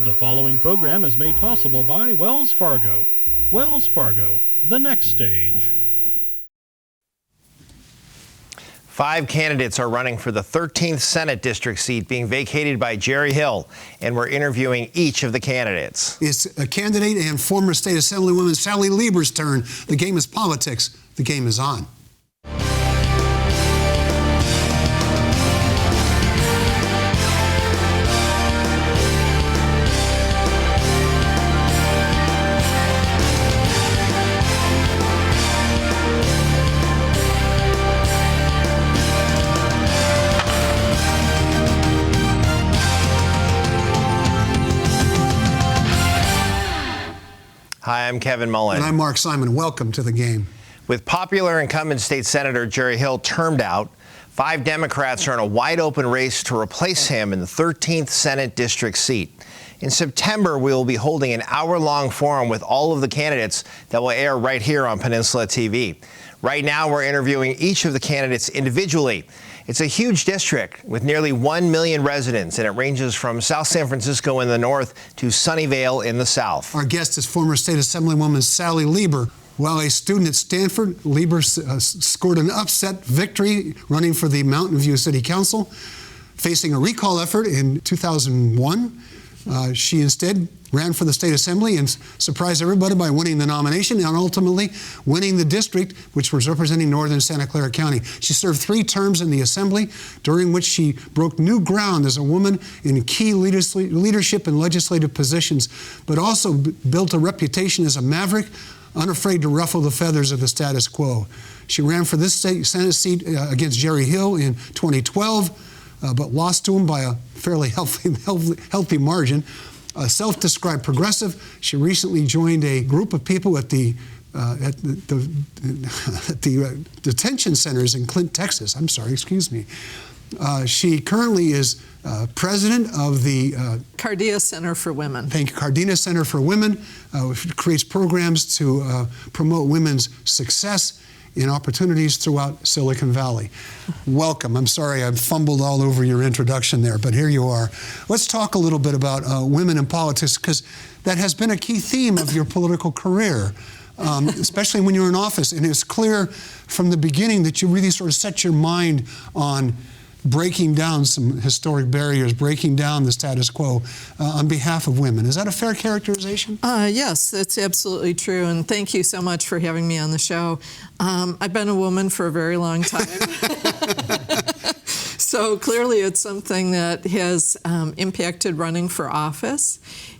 The following program is made possible by Wells Fargo. Wells Fargo, the next stage. 5 candidates are running for the 13th Senate district seat being vacated by Jerry Hill, and we're interviewing each of the candidates. It's a candidate and former State Assemblywoman Sally Lieber's turn. The game is politics. The game is on. Hi, I'm Kevin Mullen. And I'm Mark Simon. Welcome to the game. With popular incumbent state senator Jerry Hill termed out, 5 Democrats are in a wide-open race to replace him in the 13th Senate district seat. In September, we will be holding an hour-long forum with all of the candidates that will air right here on Peninsula TV. Right now, we're interviewing each of the candidates individually. It's a huge district with nearly 1 million residents, and it ranges from South San Francisco in the north to Sunnyvale in the south. Our guest is former State Assemblywoman Sally Lieber. While a student at Stanford, Lieber scored an upset victory running for the Mountain View City Council. Facing a recall effort in 2001, she instead ran for the state assembly and surprised everybody by winning the nomination and ultimately winning the district, which was representing northern Santa Clara County. She served 3 terms in the assembly, during which she broke new ground as a woman in key leadership and legislative positions, but also built a reputation as a maverick, unafraid to ruffle the feathers of the status quo. She ran for this Senate seat against Jerry Hill in 2012, but lost to him by a fairly healthy margin. A self-described progressive, she recently joined a group of people at the detention centers in Clint, Texas. I'm sorry, excuse me. She currently is president of the Cardea Center for Women. Thank you, Cardea Center for Women, which creates programs to promote women's success in opportunities throughout Silicon Valley. Welcome. I'm sorry I fumbled all over your introduction there, but here you are. Let's talk a little bit about women in politics, because that has been a key theme of your political career, especially when you're in office. And it's clear from the beginning that you really sort of set your mind on breaking down some historic barriers, breaking down the status quo on behalf of women. Is that a fair characterization? Yes, that's absolutely true. And thank you so much for having me on the show. I've been a woman for a very long time. So clearly it's something that has impacted running for office.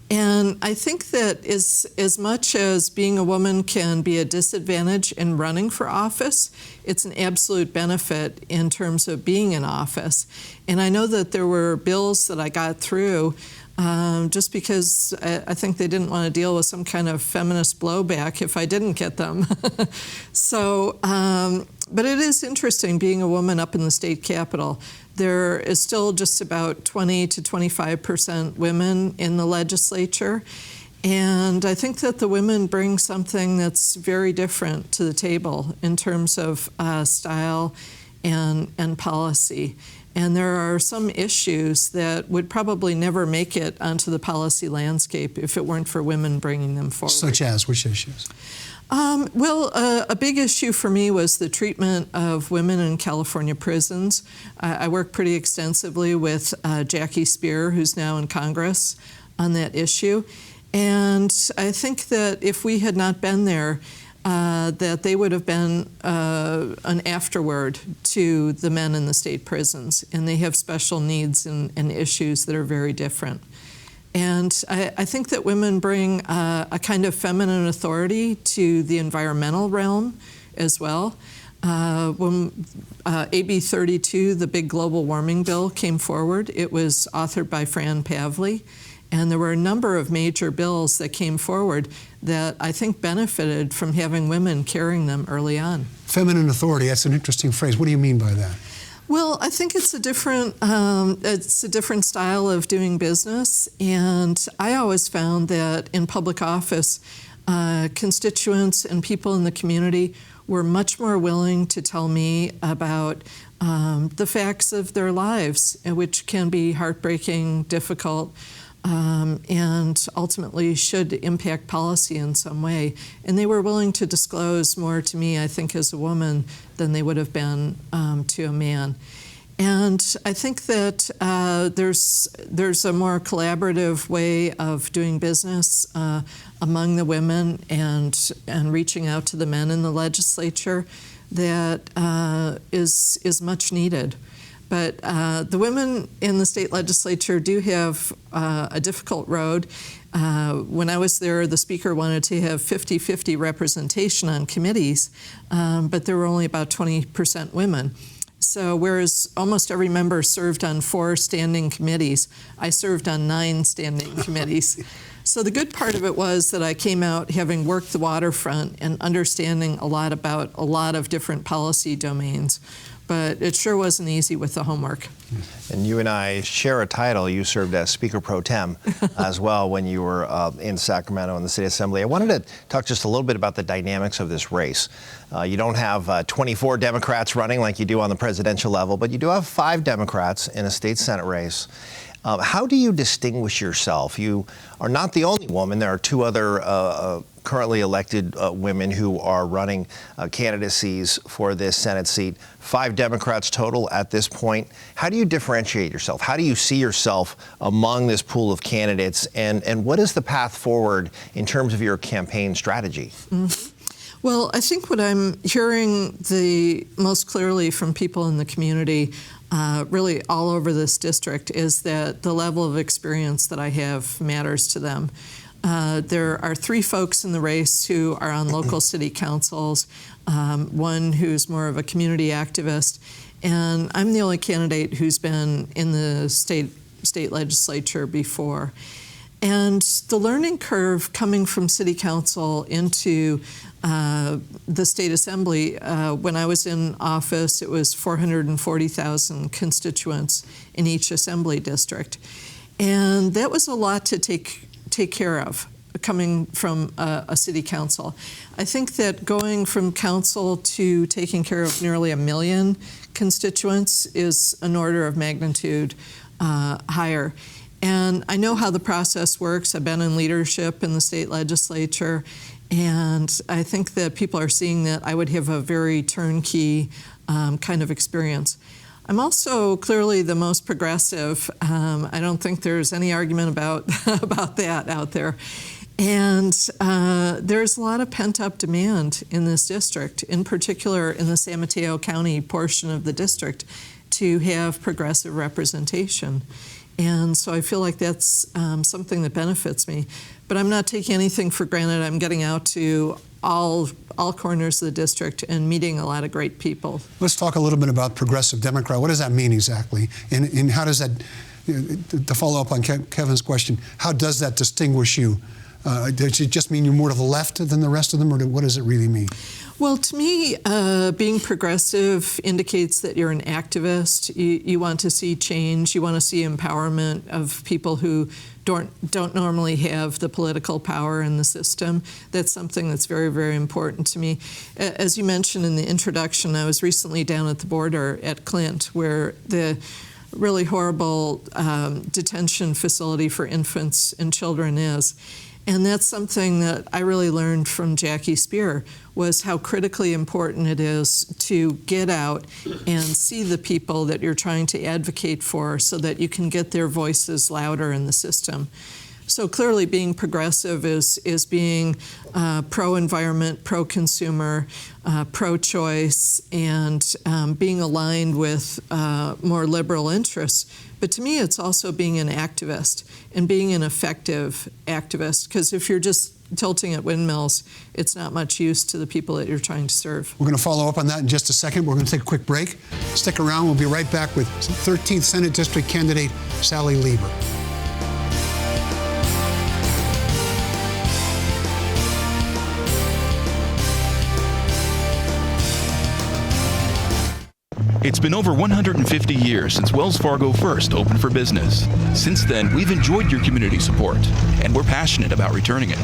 And I think that as much as being a woman can be a disadvantage in running for office, it's an absolute benefit in terms of being in office. And I know that there were bills that I got through just because I think they didn't want to deal with some kind of feminist blowback if I didn't get them. So, but it is interesting being a woman up in the state capitol. There is still just about 20 to 25% women in the legislature. And I think that the women bring something that's very different to the table in terms of style and policy. And there are some issues that would probably never make it onto the policy landscape if it weren't for women bringing them forward. Such as which issues? Well, a big issue for me was the treatment of women in California prisons. I worked pretty extensively with Jackie Spear, who's now in Congress, on that issue. And I think that if we had not been there, that they would have been an afterword to the men in the state prisons. And they have special needs and issues that are very different. And I think that women bring a kind of feminine authority to the environmental realm as well. When AB 32, the big global warming bill, came forward, it was authored by Fran Pavley. And there were a number of major bills that came forward that I think benefited from having women carrying them early on. Feminine authority, that's an interesting phrase. What do you mean by that? Well, I think it's a different style of doing business, and I always found that in public office, constituents and people in the community were much more willing to tell me about the facts of their lives, which can be heartbreaking, difficult, and ultimately should impact policy in some way. And they were willing to disclose more to me, I think, as a woman than they would have been to a man. And I think that there's a more collaborative way of doing business among the women and reaching out to the men in the legislature that is much needed. But the women in the state legislature do have a difficult road. When I was there, the speaker wanted to have 50-50 representation on committees, but there were only about 20% women. So whereas almost every member served on 4 standing committees, I served on 9 standing committees. So the good part of it was that I came out having worked the waterfront and understanding a lot about a lot of different policy domains. But it sure wasn't easy with the homework. And you and I share a title. You served as Speaker Pro Tem as well when you were in Sacramento in the State Assembly. I wanted to talk just a little bit about the dynamics of this race. You don't have 24 Democrats running like you do on the presidential level, but you do have 5 Democrats in a state Senate race. How do you distinguish yourself? You are not the only woman. There are 2 other currently elected women who are running candidacies for this Senate seat. 5 Democrats total at this point. How do you differentiate yourself? How do you see yourself among this pool of candidates? And what is the path forward in terms of your campaign strategy? Mm-hmm. Well, I think what I'm hearing the most clearly from people in the community really all over this district is that the level of experience that I have matters to them. There are 3 folks in the race who are on local city councils, one who's more of a community activist, and I'm the only candidate who's been in the state legislature before. And the learning curve coming from city council into the state assembly, when I was in office, it was 440,000 constituents in each assembly district. And that was a lot to take care of coming from a city council. I think that going from council to taking care of nearly 1 million constituents is an order of magnitude higher. And I know how the process works. I've been in leadership in the state legislature, and I think that people are seeing that I would have a very turnkey kind of experience. I'm also clearly the most progressive. I don't think there's any argument about that out there. And there's a lot of pent-up demand in this district, in particular in the San Mateo County portion of the district, to have progressive representation. And so I feel like that's something that benefits me. But I'm not taking anything for granted. I'm getting out to all corners of the district and meeting a lot of great people. Let's talk a little bit about progressive Democrat. What does that mean exactly? And how does that, to follow up on Kevin's question, how does that distinguish you? Does it just mean you're more to the left than the rest of them, or what does it really mean? Well, to me, being progressive indicates that you're an activist. You want to see change. You want to see empowerment of people who don't normally have the political power in the system. That's something that's very, very important to me. As you mentioned in the introduction, I was recently down at the border at Clint, where the really horrible detention facility for infants and children is. And that's something that I really learned from Jackie Spear, was how critically important it is to get out and see the people that you're trying to advocate for so that you can get their voices louder in the system. So clearly being progressive is being pro-environment, pro-consumer, pro-choice, and being aligned with more liberal interests. But to me, it's also being an activist and being an effective activist, because if you're just tilting at windmills, it's not much use to the people that you're trying to serve. We're going to follow up on that in just a second. We're going to take a quick break. Stick around. We'll be right back with 13th Senate District candidate Sally Lieber. It's been over 150 years since Wells Fargo first opened for business. Since then, we've enjoyed your community support, and we're passionate about returning it.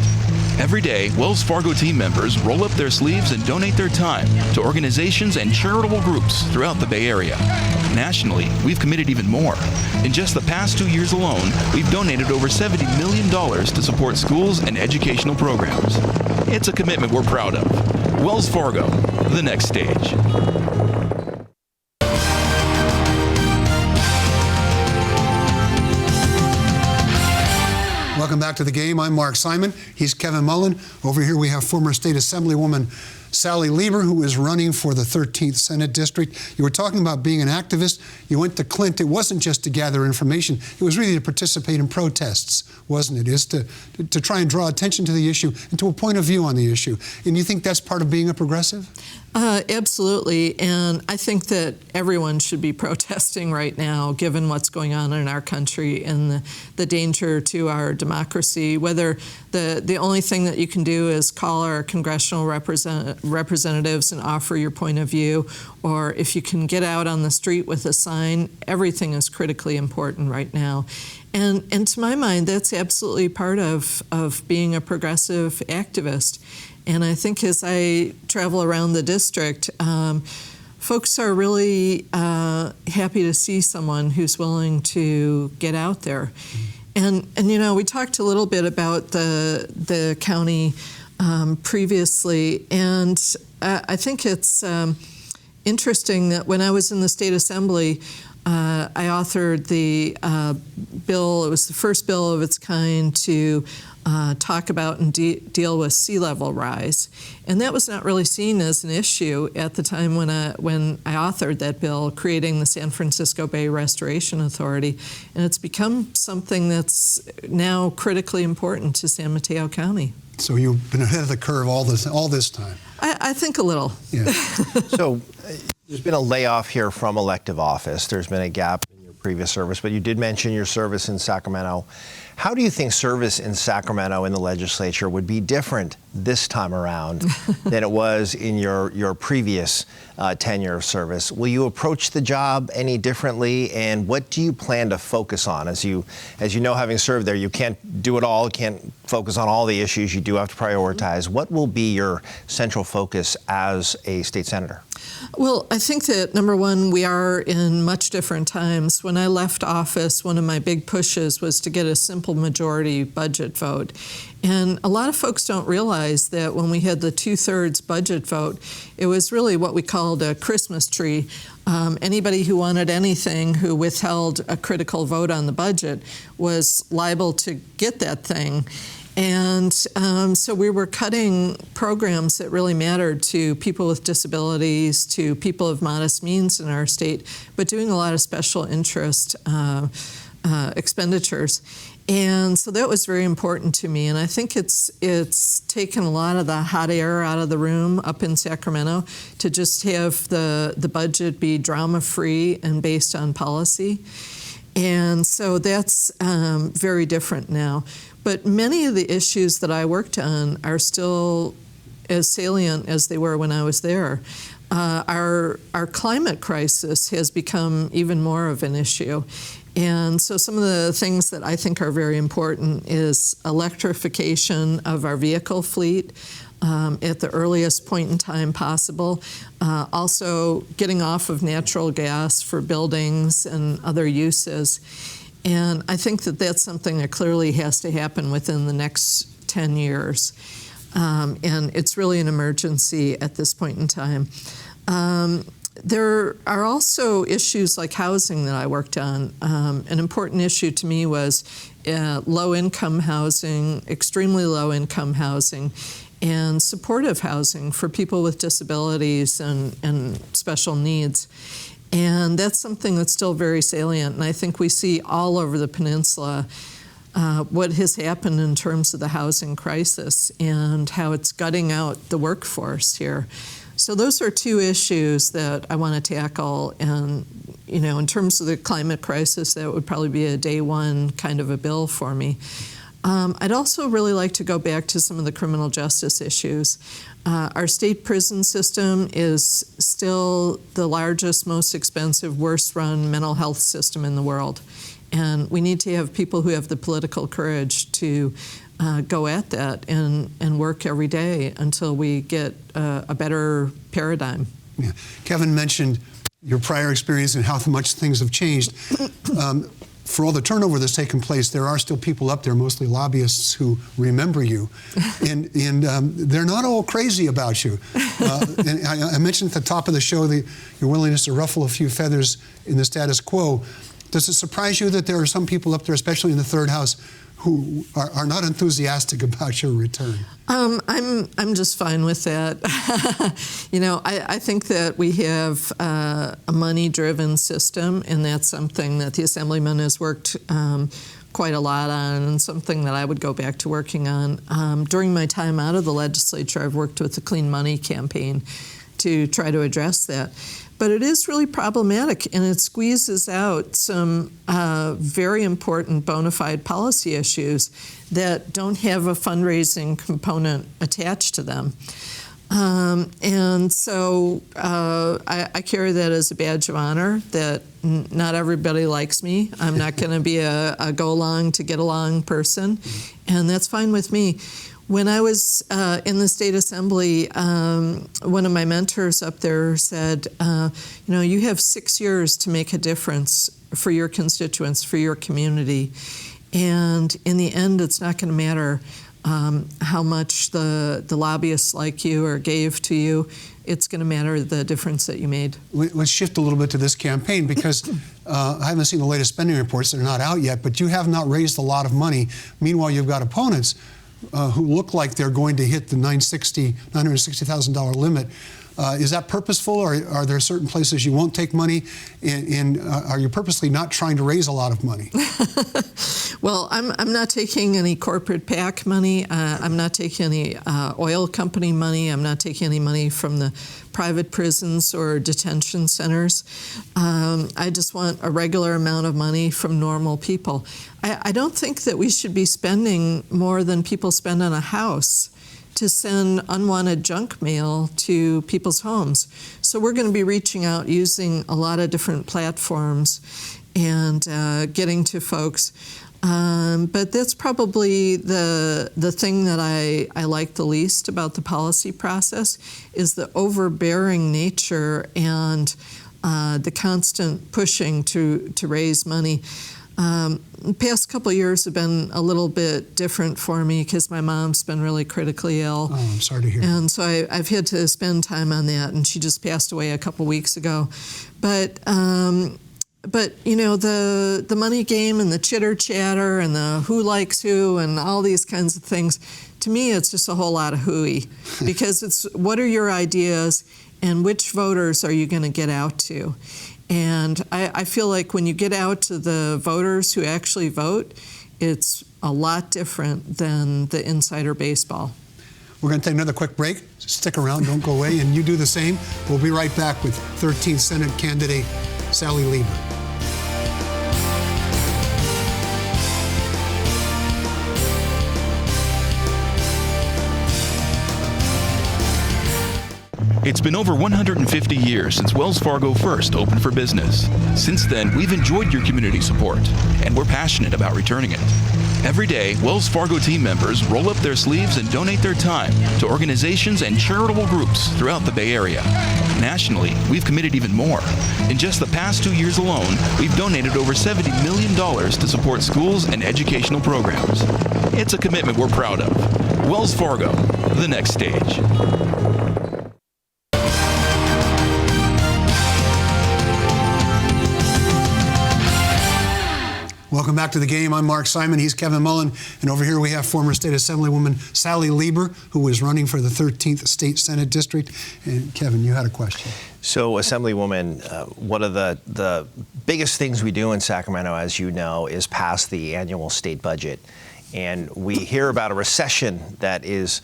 Every day, Wells Fargo team members roll up their sleeves and donate their time to organizations and charitable groups throughout the Bay Area. Nationally, we've committed even more. In just the past 2 years alone, we've donated over $70 million to support schools and educational programs. It's a commitment we're proud of. Wells Fargo, the next stage. Welcome back to the game. I'm Mark Simon. He's Kevin Mullen. Over here we have former State Assemblywoman Sally Lieber, who is running for the 13th Senate District. You were talking about being an activist. You went to Clint. It wasn't just to gather information. It was really to participate in protests, wasn't it? It's to try and draw attention to the issue and to a point of view on the issue. And you think that's part of being a progressive? Absolutely, and I think that everyone should be protesting right now, given what's going on in our country and the danger to our democracy. Whether the only thing that you can do is call our congressional representatives and offer your point of view, or if you can get out on the street with a sign, everything is critically important right now. And to my mind, that's absolutely part of being a progressive activist. And I think as I travel around the district, folks are really happy to see someone who's willing to get out there. And you know, we talked a little bit about the county previously, and I think it's interesting that when I was in the State Assembly, I authored the bill. It was the first bill of its kind to talk about and deal with sea level rise, and that was not really seen as an issue at the time when I authored that bill, creating the San Francisco Bay Restoration Authority, and it's become something that's now critically important to San Mateo County. So you've been ahead of the curve all this time. I think a little. Yeah. So there's been a layoff here from elective office. There's been a gap in your previous service, but you did mention your service in Sacramento. How do you think service in Sacramento in the legislature would be different this time around than it was in your previous tenure of service? Will you approach the job any differently, and what do you plan to focus on? As you know, having served there, you can't do it all, can't focus on all the issues. You do have to prioritize. What will be your central focus as a state senator? Well, I think that, number one, we are in much different times. When I left office, one of my big pushes was to get a simple majority budget vote. And a lot of folks don't realize that when we had the 2/3 budget vote, it was really what we called a Christmas tree. Anybody who wanted anything who withheld a critical vote on the budget was liable to get that thing. And so we were cutting programs that really mattered to people with disabilities, to people of modest means in our state, but doing a lot of special interest expenditures. And so that was very important to me. And I think it's taken a lot of the hot air out of the room up in Sacramento to just have the budget be drama-free and based on policy. And so that's very different now. But many of the issues that I worked on are still as salient as they were when I was there. Our climate crisis has become even more of an issue. And so some of the things that I think are very important is electrification of our vehicle fleet at the earliest point in time possible. Also getting off of natural gas for buildings and other uses. And I think that that's something that clearly has to happen within the next 10 years. And it's really an emergency at this point in time. There are also issues like housing that I worked on. An important issue to me was low-income housing, extremely low-income housing, and supportive housing for people with disabilities and special needs. And that's something that's still very salient. And I think we see all over the peninsula what has happened in terms of the housing crisis and how it's gutting out the workforce here. So those are two issues that I want to tackle. And, you know, in terms of the climate crisis, that would probably be a day one kind of a bill for me. I'd also really like to go back to some of the criminal justice issues. Our state prison system is still the largest, most expensive, worst-run mental health system in the world. And we need to have people who have the political courage to go at that and work every day until we get a better paradigm. Yeah. Kevin mentioned your prior experience and how much things have changed. For all the turnover that's taken place, there are still people up there, mostly lobbyists, who remember you, and they're not all crazy about you. And I mentioned at the top of the show your willingness to ruffle a few feathers in the status quo. Does it surprise you that there are some people up there, especially in the third house, who are not enthusiastic about your return? I'm just fine with that. You know, I think that we have a money-driven system, and that's something that the Assemblyman has worked quite a lot on, and something that I would go back to working on. During my time out of the legislature, I've worked with the Clean Money campaign to try to address that. But it is really problematic, and it squeezes out some very important bona fide policy issues that don't have a fundraising component attached to them. And so I carry that as a badge of honor, that not everybody likes me. I'm not going to be a go-along to get along person, and that's fine with me. When I was in the State Assembly, one of my mentors up there said, you know, you have 6 years to make a difference for your constituents, for your community. And in the end, it's not going to matter how much the lobbyists like you or gave to you. It's going to matter the difference that you made. Let's shift a little bit to this campaign, because I haven't seen the latest spending reports. They're not out yet, but you have not raised a lot of money. Meanwhile, you've got opponents who look like they're going to hit the $960,000 limit. Is that purposeful, or are there certain places you won't take money, and are you purposely not trying to raise a lot of money? Well, I'm not taking any corporate PAC money. I'm not taking any oil company money. I'm not taking any money from the private prisons or detention centers. I just want a regular amount of money from normal people. I don't think that we should be spending more than people spend on a house to send unwanted junk mail to people's homes. So we're going to be reaching out using a lot of different platforms and getting to folks. But that's probably the thing that I like the least about the policy process, is the overbearing nature and the constant pushing to raise money. The past couple of years have been a little bit different for me because my mom's been really critically ill. Oh, I'm sorry to hear. And so I've had to spend time on that, and she just passed away a couple weeks ago. But you know, the money game and the chitter chatter and the who likes who and all these kinds of things, to me it's just a whole lot of hooey, because it's what are your ideas and which voters are you going to get out to? And I feel like when you get out to the voters who actually vote, it's a lot different than the insider baseball. We're going to take another quick break. Stick around, don't go away, and you do the same. We'll be right back with 13th Senate candidate Sally Lieber. It's been over 150 years since Wells Fargo first opened for business. Since then, we've enjoyed your community support, and we're passionate about returning it. Every day, Wells Fargo team members roll up their sleeves and donate their time to organizations and charitable groups throughout the Bay Area. Nationally, we've committed even more. In just the past 2 years alone, we've donated over $70 million to support schools and educational programs. It's a commitment we're proud of. Wells Fargo, the next stage. Welcome back to the game. I'm Mark Simon. He's Kevin Mullen. And over here we have former State Assemblywoman Sally Lieber, who was running for the 13th State Senate District. And Kevin, you had a question. So, Assemblywoman, one of the biggest things we do in Sacramento, as you know, is pass the annual state budget. And we hear about a recession that is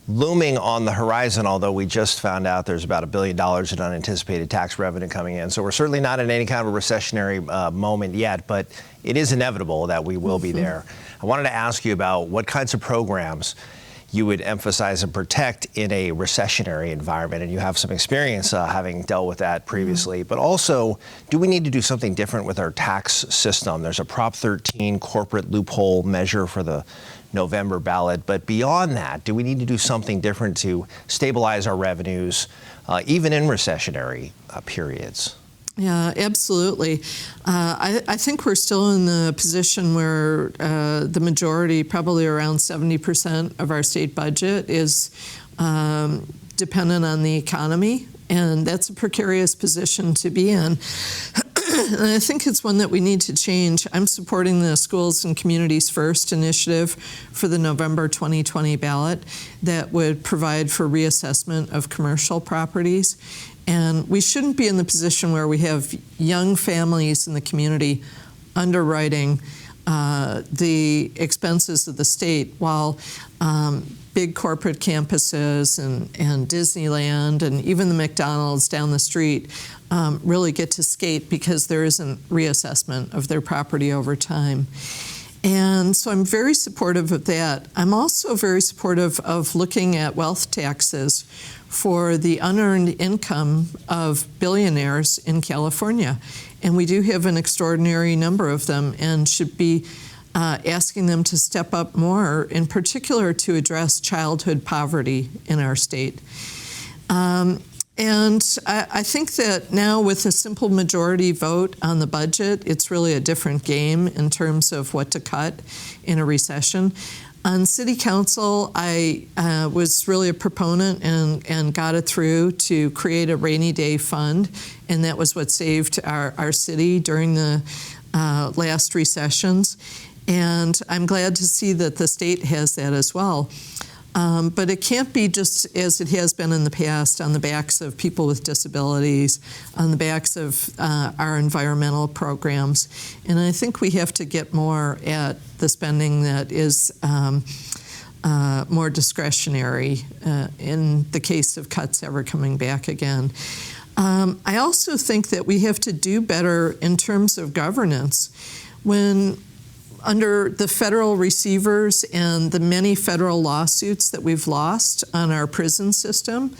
looming on the horizon, although we just found out there's about $1 billion in unanticipated tax revenue coming in. So we're certainly not in any kind of a recessionary moment yet, but it is inevitable that we will be there. I wanted to ask you about what kinds of programs you would emphasize and protect in a recessionary environment, and you have some experience having dealt with that previously. But also, do we need to do something different with our tax system? There's a Prop 13 corporate loophole measure for the November ballot, but beyond that, do we need to do something different to stabilize our revenues, even in recessionary periods? Yeah, absolutely. I think we're still in the position where the majority, probably around 70% of our state budget, is dependent on the economy, and that's a precarious position to be in. And I think it's one that we need to change. I'm supporting the Schools and Communities First initiative for the November 2020 ballot that would provide for reassessment of commercial properties. And we shouldn't be in the position where we have young families in the community underwriting the expenses of the state while big corporate campuses and Disneyland and even the McDonald's down the street really get to skate because there isn't reassessment of their property over time. And so I'm very supportive of that. I'm also very supportive of looking at wealth taxes for the unearned income of billionaires in California. And we do have an extraordinary number of them and should be asking them to step up more, in particular to address childhood poverty in our state. And I think that now with a simple majority vote on the budget, it's really a different game in terms of what to cut in a recession. On City Council, I was really a proponent and got it through to create a rainy day fund, and that was what saved our city during the last recessions. And I'm glad to see that the state has that as well. But it can't be just as it has been in the past on the backs of people with disabilities, on the backs of our environmental programs. And I think we have to get more at the spending that is more discretionary in the case of cuts ever coming back again. I also think that we have to do better in terms of governance. When under the federal receivers and the many federal lawsuits that we've lost on our prison system,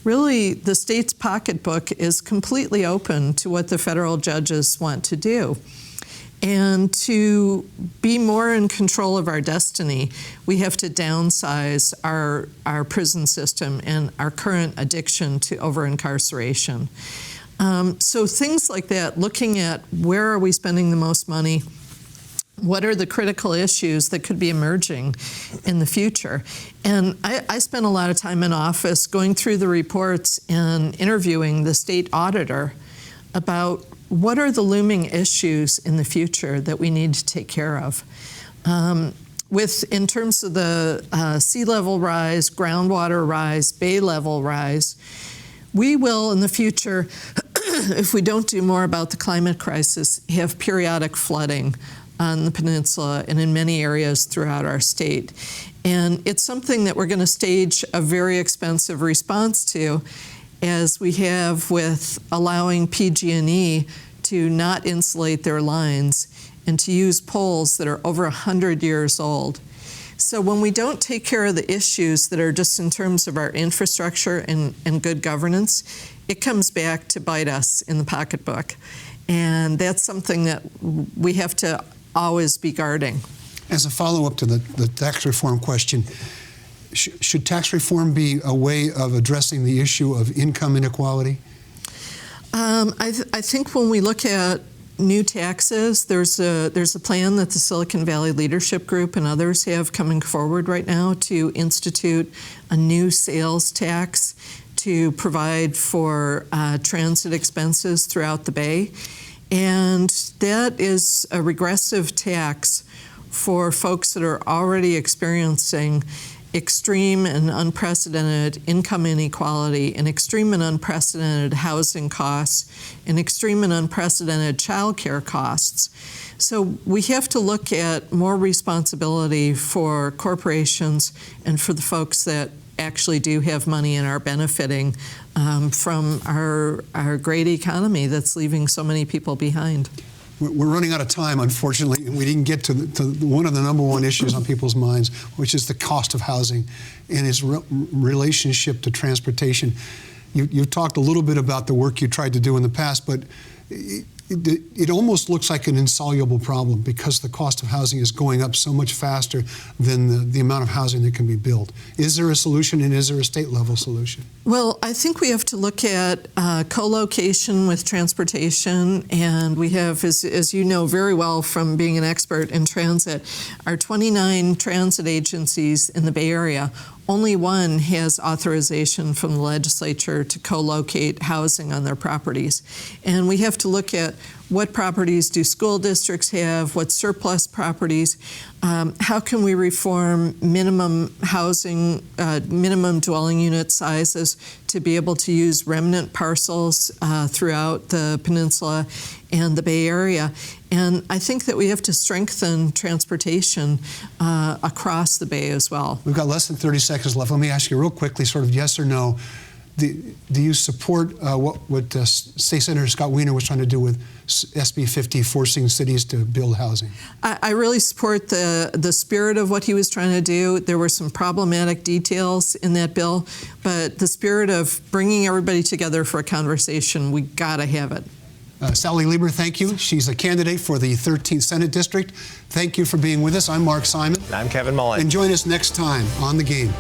really the state's pocketbook is completely open to what the federal judges want to do. And to be more in control of our destiny, we have to downsize our prison system and our current addiction to over-incarceration. So things like that, looking at where are we spending the most money, what are the critical issues that could be emerging in the future? And I spent a lot of time in office going through the reports and interviewing the state auditor about what are the looming issues in the future that we need to take care of. In terms of the sea level rise, groundwater rise, bay level rise, we will in the future, if we don't do more about the climate crisis, have periodic flooding on the peninsula and in many areas throughout our state. And it's something that we're going to stage a very expensive response to, as we have with allowing PG&E to not insulate their lines and to use poles that are over 100 years old. So when we don't take care of the issues that are just in terms of our infrastructure and good governance, it comes back to bite us in the pocketbook. And that's something that we have to always be guarding. As a follow-up to the tax reform question, should tax reform be a way of addressing the issue of income inequality? I think when we look at new taxes, there's a plan that the Silicon Valley Leadership Group and others have coming forward right now to institute a new sales tax to provide for transit expenses throughout the Bay. And that is a regressive tax for folks that are already experiencing extreme and unprecedented income inequality and extreme and unprecedented housing costs and extreme and unprecedented child care costs. So we have to look at more responsibility for corporations and for the folks that actually do have money and are benefiting from our great economy that's leaving so many people behind. We're running out of time, unfortunately, and we didn't get to one of the number one issues on people's minds, which is the cost of housing and its relationship to transportation. You talked a little bit about the work you tried to do in the past, but it almost looks like an insoluble problem because the cost of housing is going up so much faster than the amount of housing that can be built. Is there a solution, and is there a state-level solution? Well, I think we have to look at co-location with transportation, and we have, as you know very well from being an expert in transit, our 29 transit agencies in the Bay Area. Only one has authorization from the legislature to co-locate housing on their properties. And we have to look at what properties do school districts have, what surplus properties, how can we reform minimum housing, minimum dwelling unit sizes to be able to use remnant parcels throughout the peninsula and the Bay Area. And I think that we have to strengthen transportation across the Bay as well. We've got less than 30 seconds left. Let me ask you real quickly, sort of yes or no. Do you support what State Senator Scott Wiener was trying to do with SB 50, forcing cities to build housing? I really support the spirit of what he was trying to do. There were some problematic details in that bill, but the spirit of bringing everybody together for a conversation, we gotta have it. Sally Lieber, thank you. She's a candidate for the 13th Senate District. Thank you for being with us. I'm Mark Simon. And I'm Kevin Mullen. And join us next time on The Game.